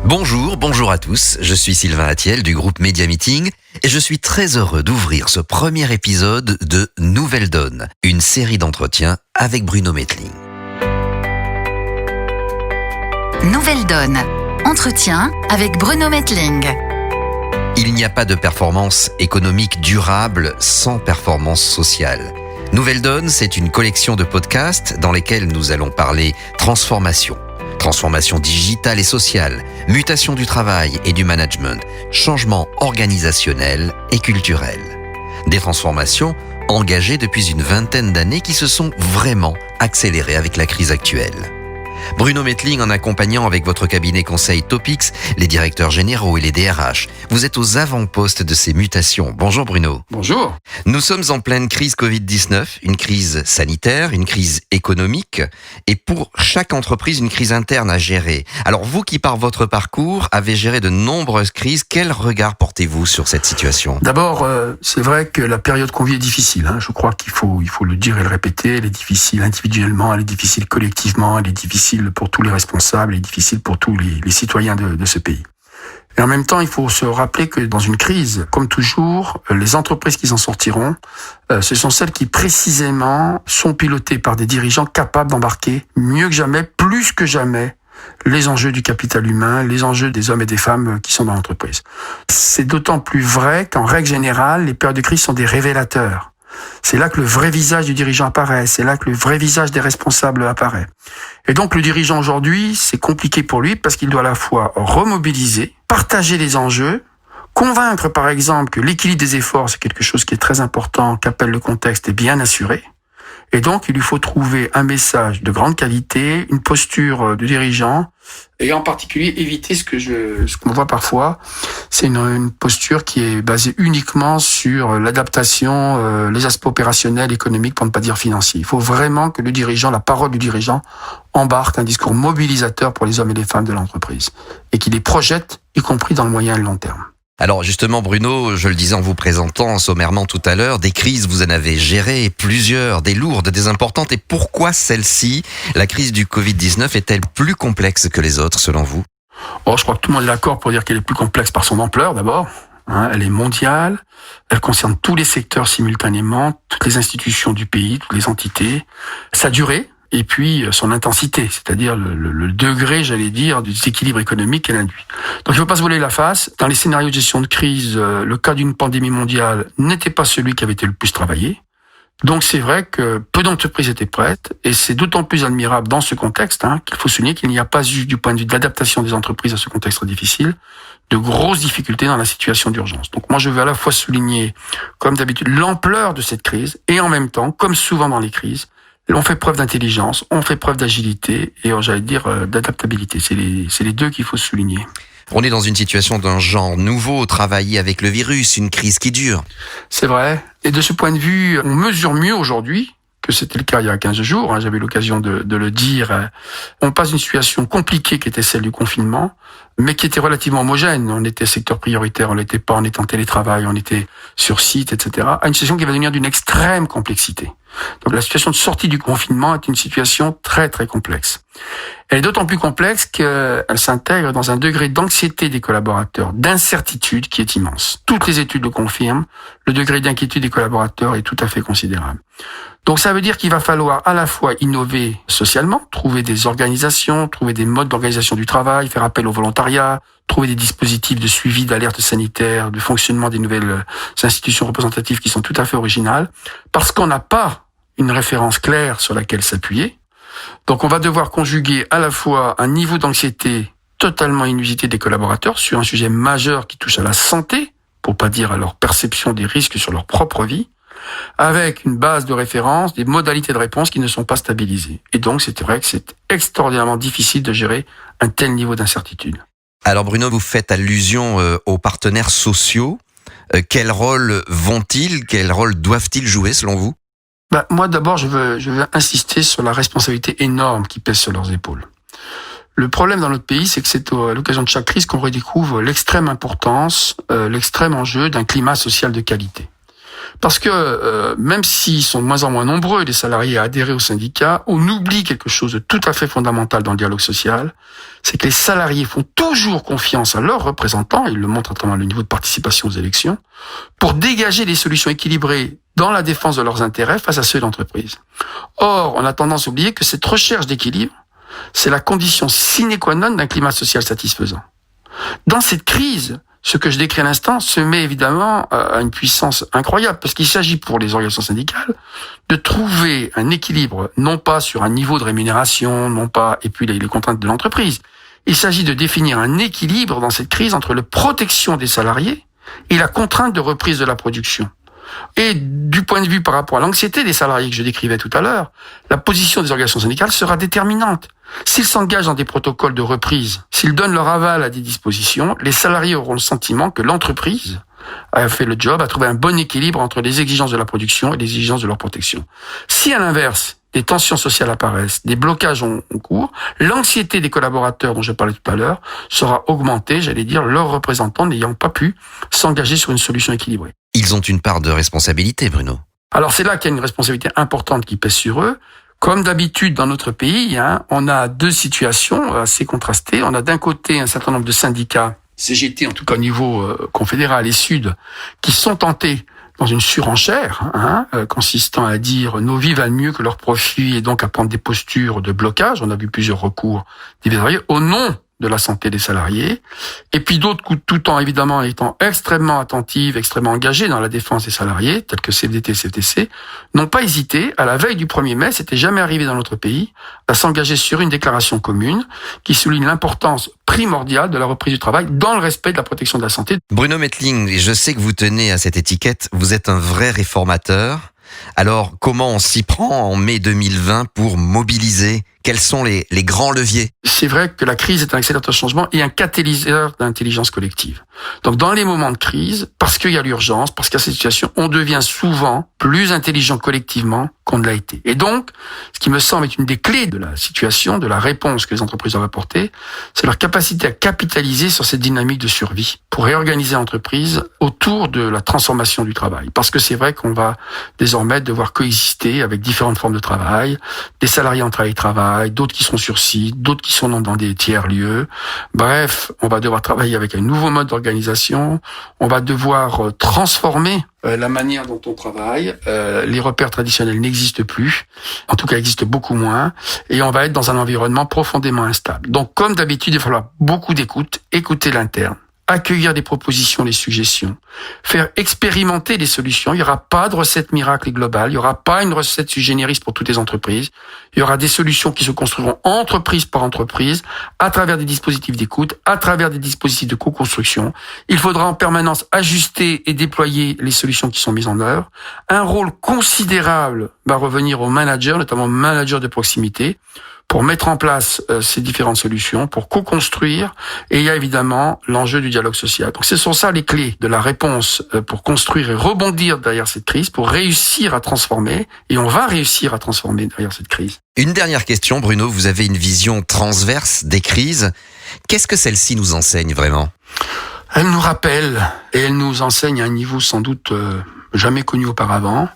Bonjour à tous, je suis Sylvain Attiel du groupe Media Meeting et je suis très heureux d'ouvrir ce premier épisode de Nouvelle Donne, une série d'entretiens avec Bruno Mettling. Nouvelle Donne, entretien avec Bruno Mettling. Il n'y a pas de performance économique durable sans performance sociale. Nouvelle Donne, c'est une collection de podcasts dans lesquels nous allons parler transformation digitale et sociale, mutation du travail et du management, changement organisationnel et culturel. Des transformations engagées depuis une vingtaine d'années qui se sont vraiment accélérées avec la crise actuelle. Bruno Mettling en accompagnant avec votre cabinet conseil Topix, les directeurs généraux et les DRH. Vous êtes aux avant-postes de ces mutations. Bonjour Bruno. Bonjour. Nous sommes en pleine crise Covid-19, une crise sanitaire, une crise économique et pour chaque entreprise, une crise interne à gérer. Alors vous qui par votre parcours avez géré de nombreuses crises, quel regard portez-vous sur cette situation ? D'abord, c'est vrai que la période qu'on vit est difficile. Je crois qu'il faut le dire et le répéter. Elle est difficile individuellement, elle est difficile collectivement, elle est difficile pour tous les responsables et difficile pour tous les citoyens de ce pays. Et en même temps, il faut se rappeler que dans une crise, comme toujours, les entreprises qui s'en sortiront, ce sont celles qui précisément sont pilotées par des dirigeants capables d'embarquer mieux que jamais, plus que jamais, les enjeux du capital humain, les enjeux des hommes et des femmes qui sont dans l'entreprise. C'est d'autant plus vrai qu'en règle générale, les périodes de crise sont des révélateurs. C'est là que le vrai visage du dirigeant apparaît, c'est là que le vrai visage des responsables apparaît. Et donc le dirigeant aujourd'hui, c'est compliqué pour lui parce qu'il doit à la fois remobiliser, partager les enjeux, convaincre par exemple que l'équilibre des efforts, c'est quelque chose qui est très important, qu'appelle le contexte, est bien assuré. Et donc, il lui faut trouver un message de grande qualité, une posture de dirigeant, et en particulier éviter ce qu'on voit parfois, c'est une posture qui est basée uniquement sur l'adaptation, les aspects opérationnels, économiques, pour ne pas dire financiers. Il faut vraiment que le dirigeant, la parole du dirigeant, embarque un discours mobilisateur pour les hommes et les femmes de l'entreprise, et qu'il les projette, y compris dans le moyen et le long terme. Alors justement Bruno, je le disais en vous présentant sommairement tout à l'heure, des crises vous en avez géré plusieurs, des lourdes, des importantes, et pourquoi celle-ci, la crise du Covid-19, est-elle plus complexe que les autres selon vous ? Je crois que tout le monde est d'accord pour dire qu'elle est plus complexe par son ampleur d'abord. Elle est mondiale, elle concerne tous les secteurs simultanément, toutes les institutions du pays, toutes les entités, sa durée, et puis son intensité, c'est-à-dire le degré, j'allais dire, du déséquilibre économique qu'elle induit. Donc il ne faut pas se voiler la face. Dans les scénarios de gestion de crise, le cas d'une pandémie mondiale n'était pas celui qui avait été le plus travaillé. Donc c'est vrai que peu d'entreprises étaient prêtes, et c'est d'autant plus admirable dans ce contexte qu'il faut souligner qu'il n'y a pas eu, du point de vue de l'adaptation des entreprises à ce contexte difficile, de grosses difficultés dans la situation d'urgence. Donc moi je veux à la fois souligner, comme d'habitude, l'ampleur de cette crise, et en même temps, comme souvent dans les crises, on fait preuve d'intelligence, on fait preuve d'agilité et j'allais dire d'adaptabilité. C'est les deux qu'il faut souligner. On est dans une situation d'un genre nouveau, travailler avec le virus, une crise qui dure. C'est vrai. Et de ce point de vue, on mesure mieux aujourd'hui que c'était le cas il y a 15 jours. J'avais l'occasion de le dire. On passe d'une situation compliquée qui était celle du confinement, mais qui était relativement homogène. On était secteur prioritaire, on l'était pas, on était en télétravail, on était sur site, etc. À une situation qui va devenir d'une extrême complexité. Donc la situation de sortie du confinement est une situation très très complexe. Elle est d'autant plus complexe qu'elle s'intègre dans un degré d'anxiété des collaborateurs, d'incertitude qui est immense. Toutes les études le confirment, le degré d'inquiétude des collaborateurs est tout à fait considérable. Donc ça veut dire qu'il va falloir à la fois innover socialement, trouver des organisations, trouver des modes d'organisation du travail, faire appel au volontariat, trouver des dispositifs de suivi d'alerte sanitaire, de fonctionnement des nouvelles institutions représentatives qui sont tout à fait originales, parce qu'on n'a pas une référence claire sur laquelle s'appuyer. Donc on va devoir conjuguer à la fois un niveau d'anxiété totalement inusité des collaborateurs sur un sujet majeur qui touche à la santé, pour pas dire à leur perception des risques sur leur propre vie, avec une base de référence, des modalités de réponse qui ne sont pas stabilisées. Et donc c'est vrai que c'est extraordinairement difficile de gérer un tel niveau d'incertitude. Alors Bruno, vous faites allusion aux partenaires sociaux. Quel rôle vont-ils, quel rôle doivent-ils jouer selon vous ? Moi d'abord, je veux insister sur la responsabilité énorme qui pèse sur leurs épaules. Le problème dans notre pays, c'est que c'est à l'occasion de chaque crise qu'on redécouvre l'extrême importance, l'extrême enjeu d'un climat social de qualité. Parce que même s'ils sont de moins en moins nombreux, les salariés à adhérer au syndicat, on oublie quelque chose de tout à fait fondamental dans le dialogue social, c'est que les salariés font toujours confiance à leurs représentants, ils le montrent à travers le niveau de participation aux élections, pour dégager des solutions équilibrées dans la défense de leurs intérêts face à ceux de l'entreprise. Or, on a tendance à oublier que cette recherche d'équilibre, c'est la condition sine qua non d'un climat social satisfaisant. Dans cette crise, ce que je décris à l'instant se met évidemment à une puissance incroyable, parce qu'il s'agit pour les organisations syndicales de trouver un équilibre, non pas sur un niveau de rémunération, non pas, et puis les contraintes de l'entreprise. Il s'agit de définir un équilibre dans cette crise entre la protection des salariés et la contrainte de reprise de la production. Et du point de vue par rapport à l'anxiété des salariés que je décrivais tout à l'heure, la position des organisations syndicales sera déterminante. S'ils s'engagent dans des protocoles de reprise, s'ils donnent leur aval à des dispositions, les salariés auront le sentiment que l'entreprise a fait le job, a trouvé un bon équilibre entre les exigences de la production et les exigences de leur protection. Si à l'inverse, des tensions sociales apparaissent, des blocages ont cours, l'anxiété des collaborateurs dont je parlais tout à l'heure sera augmentée, leurs représentants n'ayant pas pu s'engager sur une solution équilibrée. Ils ont une part de responsabilité, Bruno. Alors c'est là qu'il y a une responsabilité importante qui pèse sur eux. Comme d'habitude dans notre pays, on a deux situations assez contrastées. On a d'un côté un certain nombre de syndicats, CGT en tout cas au niveau confédéral et sud, qui sont tentés dans une surenchère, consistant à dire nos vies valent mieux que leurs profits et donc à prendre des postures de blocage. On a vu plusieurs recours divers au nom de la santé des salariés. Et puis d'autres, tout en évidemment étant extrêmement attentives, extrêmement engagées dans la défense des salariés, tels que CFDT et CFTC, n'ont pas hésité, à la veille du 1er mai, c'était jamais arrivé dans notre pays, à s'engager sur une déclaration commune qui souligne l'importance primordiale de la reprise du travail dans le respect de la protection de la santé. Bruno Mettling, je sais que vous tenez à cette étiquette, vous êtes un vrai réformateur. Alors, comment on s'y prend en mai 2020 pour mobiliser ? Quels sont les grands leviers ? C'est vrai que la crise est un accélérateur de changement et un catalyseur d'intelligence collective. Donc, dans les moments de crise, parce qu'il y a l'urgence, parce qu'il y a cette situation, on devient souvent plus intelligent collectivement qu'on ne l'a été. Et donc, ce qui me semble être une des clés de la situation, de la réponse que les entreprises doivent apporter, c'est leur capacité à capitaliser sur cette dynamique de survie pour réorganiser l'entreprise autour de la transformation du travail. Parce que c'est vrai qu'on va désormais devoir coexister avec différentes formes de travail, des salariés en travail, d'autres qui sont sur site, d'autres qui sont dans des tiers-lieux. Bref, on va devoir travailler avec un nouveau mode d'organisation, on va devoir transformer la manière dont on travaille. Les repères traditionnels n'existent plus, en tout cas existent beaucoup moins, et on va être dans un environnement profondément instable. Donc comme d'habitude, il va falloir beaucoup d'écoute, écouter l'interne, accueillir des propositions, des suggestions, faire expérimenter des solutions. Il n'y aura pas de recette miracle et globale, il n'y aura pas une recette sui generis pour toutes les entreprises. Il y aura des solutions qui se construiront entreprise par entreprise, à travers des dispositifs d'écoute, à travers des dispositifs de co-construction. Il faudra en permanence ajuster et déployer les solutions qui sont mises en œuvre. Un rôle considérable va revenir aux managers, notamment aux managers de proximité, pour mettre en place ces différentes solutions, pour co-construire. Et il y a évidemment l'enjeu du dialogue social. Donc ce sont ça les clés de la réponse pour construire et rebondir derrière cette crise, pour réussir à transformer. Et on va réussir à transformer derrière cette crise. Une dernière question, Bruno. Vous avez une vision transverse des crises. Qu'est-ce que celle-ci nous enseigne vraiment ? Elle nous rappelle et elle nous enseigne à un niveau sans doute jamais connu auparavant,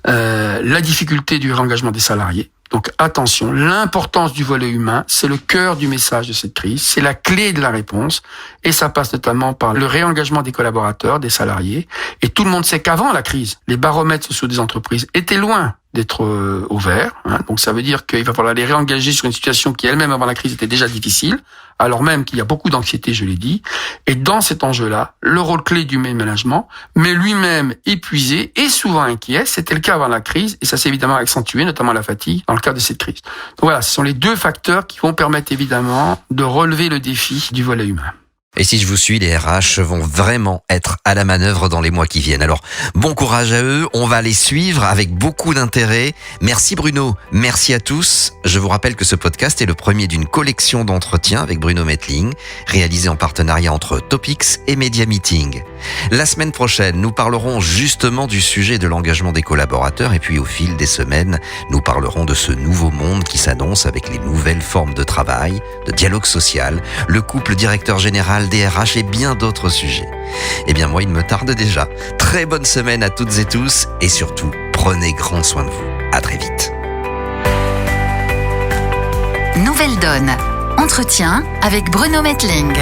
la difficulté du réengagement des salariés. Donc attention, l'importance du volet humain, c'est le cœur du message de cette crise, c'est la clé de la réponse, et ça passe notamment par le réengagement des collaborateurs, des salariés. Et tout le monde sait qu'avant la crise, les baromètres sociaux des entreprises étaient loin d'être au vert. Donc ça veut dire qu'il va falloir les réengager sur une situation qui elle-même avant la crise était déjà difficile, alors même qu'il y a beaucoup d'anxiété, je l'ai dit. Et dans cet enjeu-là, le rôle clé du management, mais lui-même épuisé et souvent inquiet, c'était le cas avant la crise, et ça s'est évidemment accentué, notamment la fatigue, dans le cadre de cette crise. Donc voilà, ce sont les deux facteurs qui vont permettre évidemment de relever le défi du volet humain. Et si je vous suis, les RH vont vraiment être à la manœuvre dans les mois qui viennent. Alors, bon courage à eux, on va les suivre avec beaucoup d'intérêt. Merci Bruno, merci à tous. Je vous rappelle que ce podcast est le premier d'une collection d'entretiens avec Bruno Mettling, réalisé en partenariat entre Topics et Media Meeting. La semaine prochaine, nous parlerons justement du sujet de l'engagement des collaborateurs et puis au fil des semaines, nous parlerons de ce nouveau monde qui s'annonce avec les nouvelles formes de travail, de dialogue social, le couple directeur général général, DRH et bien d'autres sujets. Eh bien moi, il me tarde déjà. Très bonne semaine à toutes et tous et surtout, prenez grand soin de vous. À très vite. Nouvelle Donne. Entretien avec Bruno Mettling.